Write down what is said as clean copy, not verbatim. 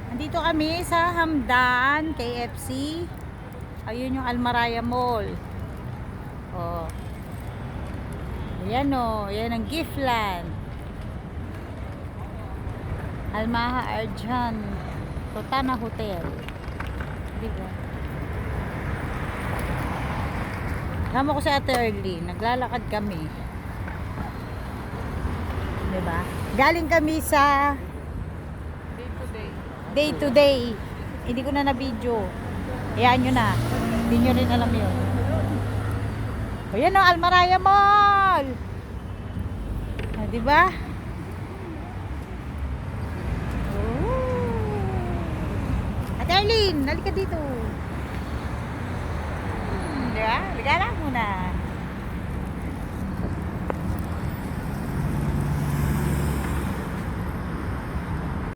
Andito kami sa Hamdan, KFC. Ayun yung Almaraya Mall. Oh. Ayan o, yan ang Giftland. Almaha Arjan Totana Hotel. Diba? Kasama ko si Ate Early. Naglalakad kami. Diba? Galing kami sa day to day. Hindi ko na na-video. Hayaan nyo na. Hindi nyo rin alam yun. Ayan o, Almaraya Mall. Diba? Ate Arlene, halika dito. Diba? Halika na muna.